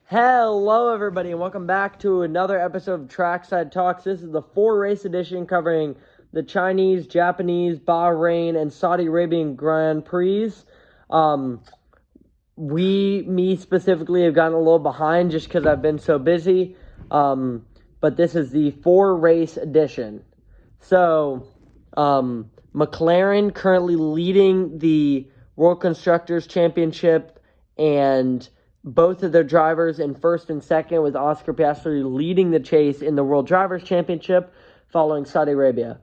Hello, everybody, and welcome back to another episode of Trackside Talks. This is the 4-race edition covering the Chinese, Japanese, Bahrain, and Saudi Arabian Grand Prix. Me specifically, have gotten a little behind just because I've been so busy. But this is the 4-race edition. So, McLaren currently leading the World Constructors Championship, and both of their drivers in first and second, with Oscar Piastri leading the chase in the World Drivers' Championship following Saudi Arabia.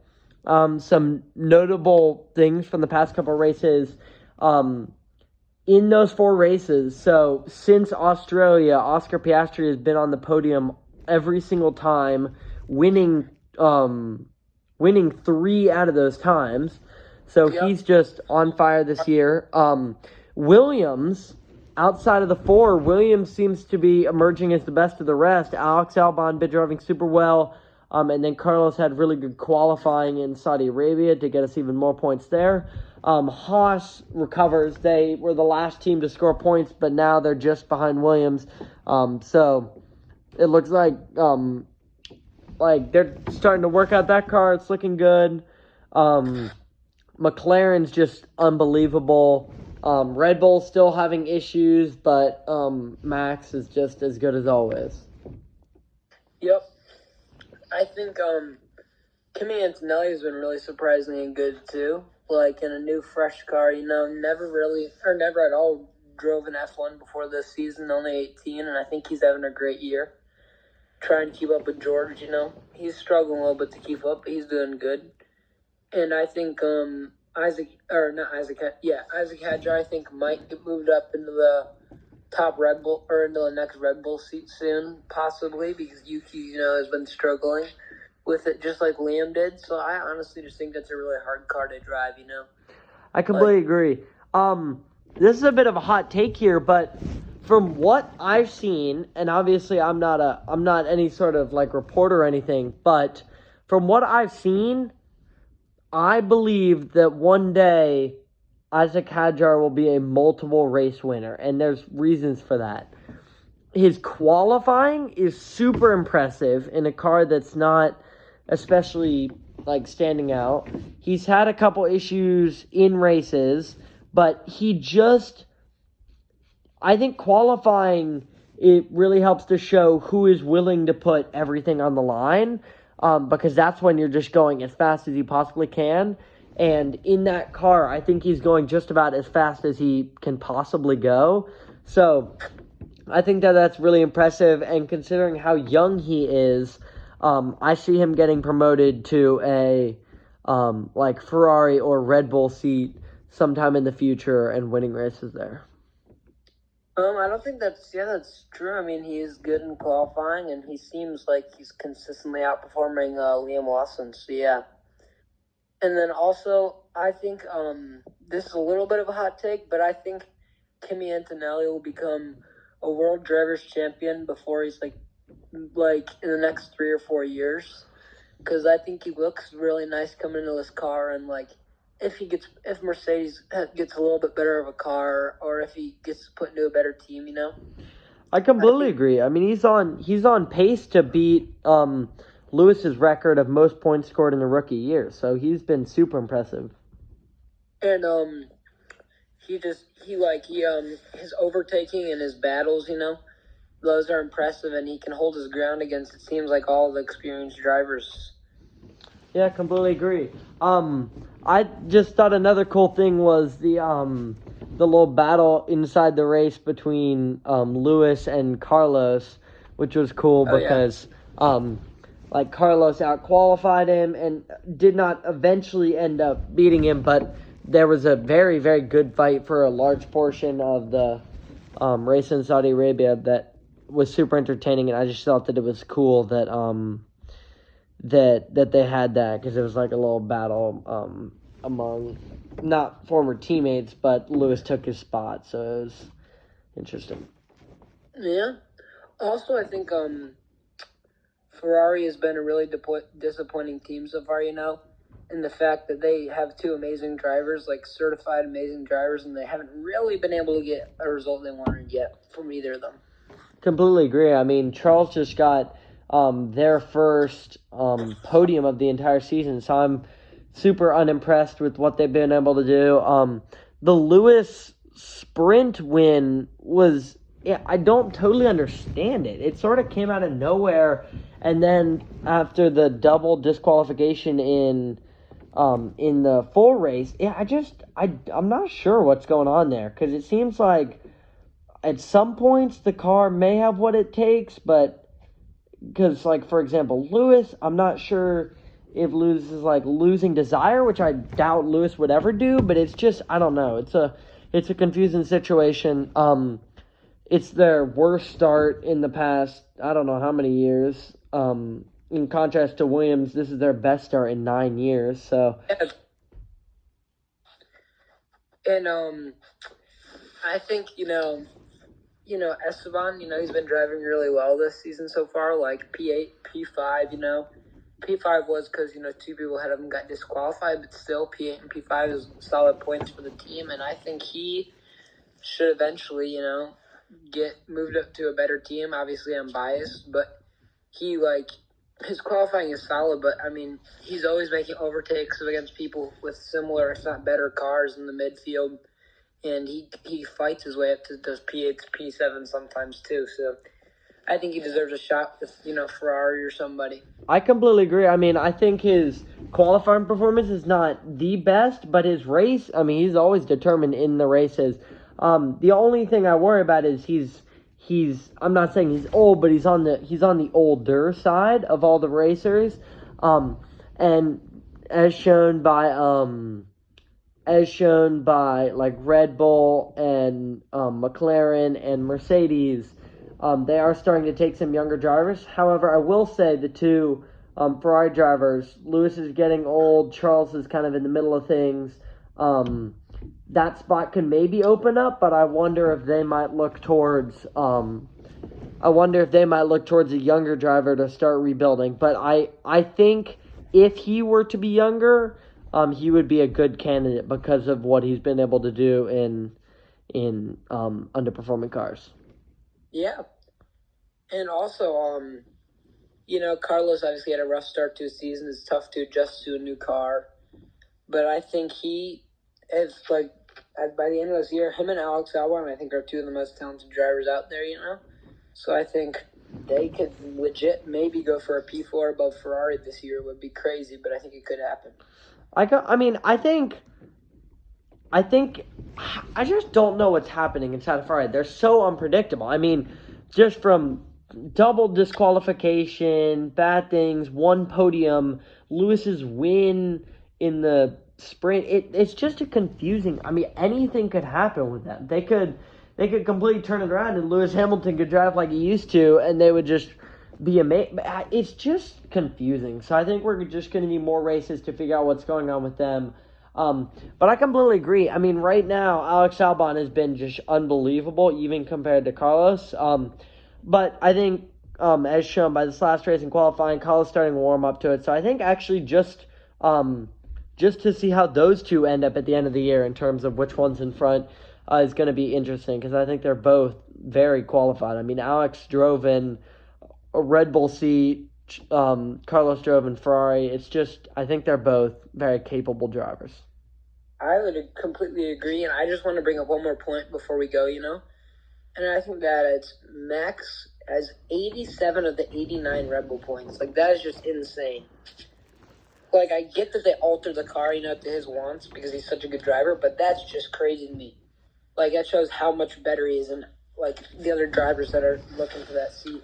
Some notable things from the past couple of races. In those 4 races, so since Australia, Oscar Piastri has been on the podium every single time, winning 3 out of those times. So He's just on fire this year. Williams, outside of the 4, Williams seems to be emerging as the best of the rest. Alex Albon been driving super well. And then Carlos had really good qualifying in Saudi Arabia to get us even more points there. Haas recovers. They were the last team to score points, but now they're just behind Williams. So it looks like they're starting to work out that car. It's looking good. McLaren's just unbelievable. Red Bull's still having issues, but Max is just as good as always. Yep. I think Kimi Antonelli has been really surprisingly good too. Like in a new fresh car, never at all drove an F1 before this season, only 18, and I think he's having a great year. Trying to keep up with George, He's struggling a little bit to keep up, but he's doing good. And I think Isaac Hadjar, I think, might get moved up into the top Red Bull, or into the next Red Bull seat soon, possibly, because Yuki, has been struggling with it just like Liam did. So I honestly just think that's a really hard car to drive, I completely agree. This is a bit of a hot take here, but from what I've seen, and obviously I'm not any sort of reporter or anything, but from what I've seen, I believe that one day Isaac Hadjar will be a multiple race winner, and there's reasons for that. His qualifying is super impressive in a car that's not especially standing out. He's had a couple issues in races, but I think qualifying, it really helps to show who is willing to put everything on the line, because that's when you're just going as fast as you possibly can. And in that car, I think he's going just about as fast as he can possibly go. So I think that's really impressive. And considering how young he is, I see him getting promoted to a Ferrari or Red Bull seat sometime in the future and winning races there. I don't think that's true. I mean, he is good in qualifying, and he seems like he's consistently outperforming Liam Lawson. So yeah. And then also, I think this is a little bit of a hot take, but I think Kimi Antonelli will become a World Drivers' Champion before he's in the next 3 or 4 years, because I think he looks really nice coming into this car, and if Mercedes gets a little bit better of a car, or if he gets put into a better team, I completely agree. I mean, he's on pace to beat Lewis's record of most points scored in a rookie year, so he's been super impressive. And his overtaking and his battles, those are impressive, and he can hold his ground against, it seems like, all the experienced drivers. Yeah, completely agree. I just thought another cool thing was the little battle inside the race between Lewis and Carlos, which was cool because Carlos out-qualified him and did not eventually end up beating him, but there was a very, very good fight for a large portion of the race in Saudi Arabia that was super entertaining, and I just thought that it was cool that that they had that, because it was like a little battle among not former teammates, but Lewis took his spot, so it was interesting. Yeah. Also, I think Ferrari has been a really disappointing team so far, in the fact that they have 2 amazing drivers, certified amazing drivers, and they haven't really been able to get a result they wanted yet from either of them. completely agree. I mean, Charles just got their first podium of the entire season, so I'm super unimpressed with what they've been able to do. The Lewis sprint win was, yeah, I don't totally understand it. It sort of came out of nowhere, and then after the double disqualification in the full race, yeah, I'm not sure what's going on there, because it seems like at some points the car may have what it takes, but because, like, for example, Lewis, I'm not sure if Lewis is like losing desire, which I doubt Lewis would ever do, but it's just, I don't know. It's a confusing situation. It's their worst start in the past, I don't know how many years. In contrast to Williams, this is their best start in 9 years. So, and I think Esteban, he's been driving really well this season so far, like P8, P5, P5 was because, two people ahead of him got disqualified, but still P8 and P5 is solid points for the team, and I think he should eventually, get moved up to a better team. Obviously, I'm biased, but he, his qualifying is solid, but, I mean, he's always making overtakes against people with similar, if not better, cars in the midfield. And he fights his way up to those P8s, P7 sometimes too. So I think he deserves a shot with, Ferrari or somebody. I completely agree. I mean, I think his qualifying performance is not the best, but his race, I mean, he's always determined in the races. The only thing I worry about is he's I'm not saying he's old, but he's on the older side of all the racers. And as shown by like Red Bull and McLaren and Mercedes, they are starting to take some younger drivers. However, I will say the two Ferrari drivers, Lewis is getting old, Charles is kind of in the middle of things. That spot could maybe open up, but I wonder if they might look towards a younger driver to start rebuilding. But I think if he were to be younger, he would be a good candidate because of what he's been able to do in underperforming cars. Yeah. And also, Carlos obviously had a rough start to his season. It's tough to adjust to a new car. But I think he is, by the end of this year, him and Alex Albon, I think, are two of the most talented drivers out there, So I think they could legit maybe go for a P4 above Ferrari this year. It would be crazy, but I think it could happen. I just don't know what's happening inside of Ferrari. They're so unpredictable. I mean, just from double disqualification, bad things, one podium, Lewis's win in the sprint. It's just a confusing. I mean, anything could happen with them. They could completely turn it around, and Lewis Hamilton could drive like he used to, and they would just be amazing. It's just confusing. So I think we're just going to need more races to figure out what's going on with them. But I completely agree. I mean, right now, Alex Albon has been just unbelievable, even compared to Carlos. But I think, as shown by this last race in qualifying, Carlos starting to warm up to it. So I think actually just to see how those two end up at the end of the year in terms of which one's in front is going to be interesting, because I think they're both very qualified. I mean, Alex drove in a Red Bull seat, Carlos drove in Ferrari. It's just, I think they're both very capable drivers. I would completely agree, and I just want to bring up one more point before we go, And I think that it's Max has 87 of the 89 Red Bull points. That is just insane. I get that they altered the car, to his wants because he's such a good driver, but that's just crazy to me. That shows how much better he is than, the other drivers that are looking for that seat.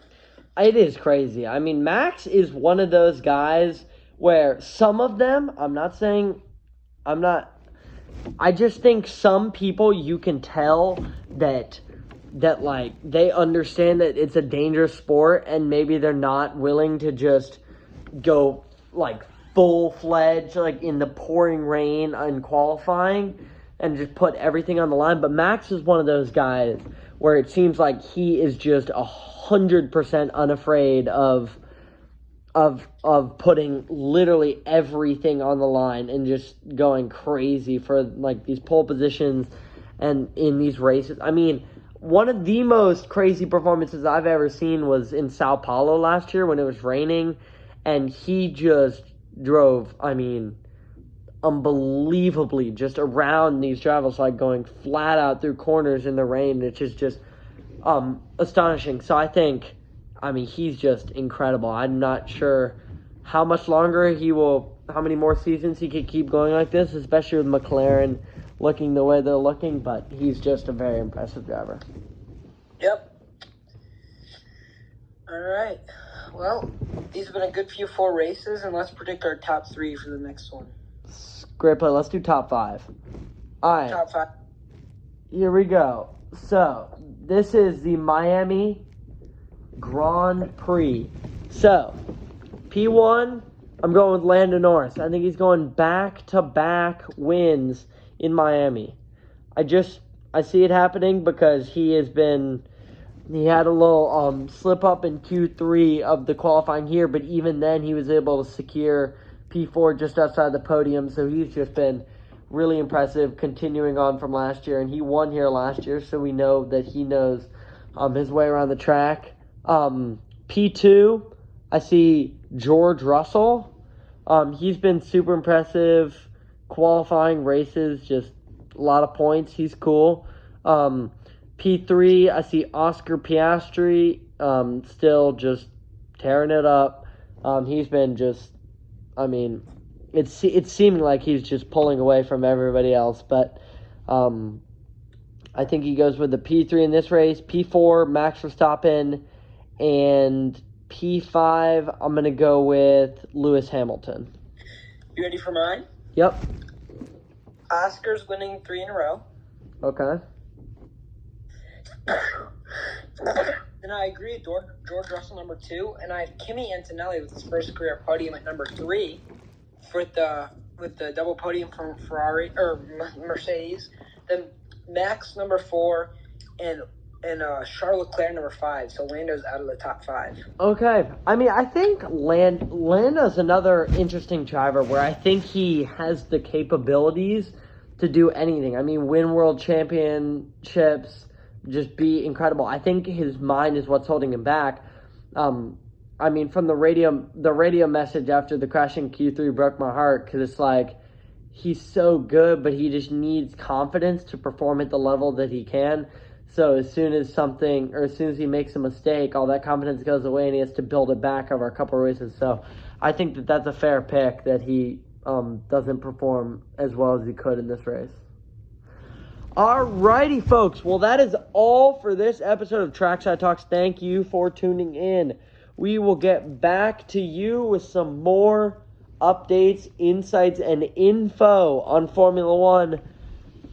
It is crazy. I mean, Max is one of those guys where some of them, I just think some people you can tell that they understand that it's a dangerous sport, and maybe they're not willing to just go full-fledged in the pouring rain in qualifying and just put everything on the line. But Max is one of those guys where it seems like he is just 100% unafraid of putting literally everything on the line and just going crazy for these pole positions and in these races. I mean, one of the most crazy performances I've ever seen was in Sao Paulo last year when it was raining, and he just drove, unbelievably just around these travels, like going flat out through corners in the rain. It's just astonishing. So I think, he's just incredible. I'm not sure how much longer how many more seasons he could keep going like this, especially with McLaren looking the way they're looking, but he's just a very impressive driver. Yep. All right. Well, these have been a good few 4 races, and let's predict our top 3 for the next one. Great play. Let's do top 5. All right. Top 5. Here we go. So, this is the Miami Grand Prix. So, P1, I'm going with Lando Norris. I think he's going back-to-back wins in Miami. I see it happening because he had a little slip up in Q3 of the qualifying here, but even then he was able to secure P4 just outside the podium, so he's just been really impressive, continuing on from last year, and he won here last year, so we know that he knows his way around the track. P2, I see George Russell. He's been super impressive, qualifying races, just a lot of points. He's cool. P3, I see Oscar Piastri, still just tearing it up. He's been just, it's seeming like he's just pulling away from everybody else, but I think he goes with the P3 in this race. P4, Max Verstappen, and P5, I'm going to go with Lewis Hamilton. You ready for mine? Yep. Oscar's winning 3 in a row. Okay. Then I agree with George Russell number 2, and I have Kimi Antonelli with his first career podium at number 3 with the double podium from Ferrari or Mercedes. Then Max number 4 and Charles Leclerc number 5. So Lando's out of the top 5. Okay. I think Lando's another interesting driver where I think he has the capabilities to do anything. Win world championships, just be incredible. I think his mind is what's holding him back. From the radio message after the crash in Q3 broke my heart, because it's like he's so good, but he just needs confidence to perform at the level that he can. So as soon as he makes a mistake, all that confidence goes away, and he has to build it back over a couple of races. So I think that that's a fair pick, that he doesn't perform as well as he could in this race. Alrighty, folks. Well, that is all for this episode of Trackside Talks. Thank you for tuning in. We will get back to you with some more updates, insights, and info on Formula One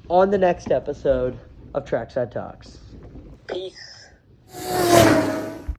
on the next episode of Trackside Talks. Peace.